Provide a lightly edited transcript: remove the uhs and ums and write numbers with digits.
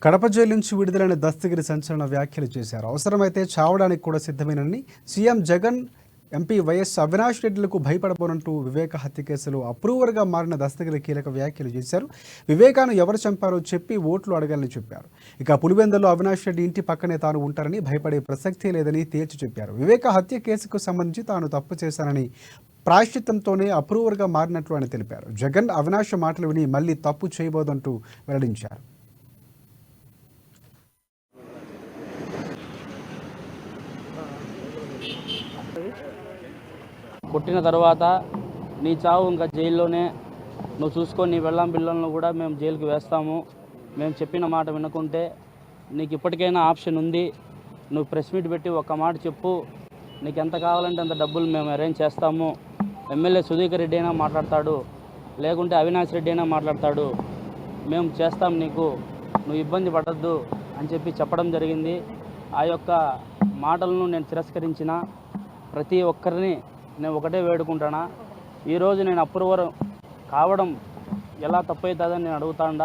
Kadapa jail నుంచి విడుదలైన దస్తగిరి సంచలన వ్యాఖ్యలు చేశారు. అవసరమైతే చావడానికి కూడా సిద్ధమేనని CM Jagan, MP YS Avinash రెడ్డిలకు భయపడబోనంటూ వివేక హత్య కేసులో అప్రూవర్గా మారిన దస్తగిరి కీలక వ్యాఖ్యలు చేశారు. వివేకాను ఎవరు చంపారో చెప్పి ఓట్లు అడగాలని చెప్పారు. ఇక పులివెందులో అవినాష్ రెడ్డి ఇంటి పక్కనే తాను ఉంటారని, భయపడే ప్రసక్తే లేదని తేల్చి చెప్పారు. వివేక హత్య కేసుకు సంబంధించి తాను తప్పు చేశానని, ప్రాయశ్చిత్తంతోనే అప్రూవర్గా మారినట్లు ఆయన తెలిపారు. జగన్, అవినాష్ మాటలు విని మళ్లీ తప్పు చేయబోదంటూ వెల్లడించారు. కొట్టిన తర్వాత నీ చావు ఇంకా జైల్లోనే నువ్వు చూసుకొని, నీ వెళ్ళం పిల్లలను కూడా మేము జైలుకి వేస్తాము. మేము చెప్పిన మాట వినకుంటే నీకు ఇప్పటికైనా ఆప్షన్ ఉంది. నువ్వు ప్రెస్ మీట్ పెట్టి ఒక్క మాట చెప్పు, నీకు ఎంత కావాలంటే అంత డబ్బులు మేము అరేంజ్ చేస్తాము. ఎమ్మెల్యే సుధీర్ రెడ్డి అయినా మాట్లాడతాడు, లేకుంటే అవినాష్ రెడ్డి అయినా మాట్లాడతాడు, మేము చేస్తాం, నీకు నువ్వు ఇబ్బంది పడద్దు అని చెప్పడం జరిగింది. ఆ యొక్క మాటలను నేను తిరస్కరించిన. ప్రతి ఒక్కరిని నేను ఒకటే వేడుకుంటానా, ఈరోజు నేను అప్రూవర్ కావడం ఎలా తప్పవుతుందని నేను అడుగుతాండా.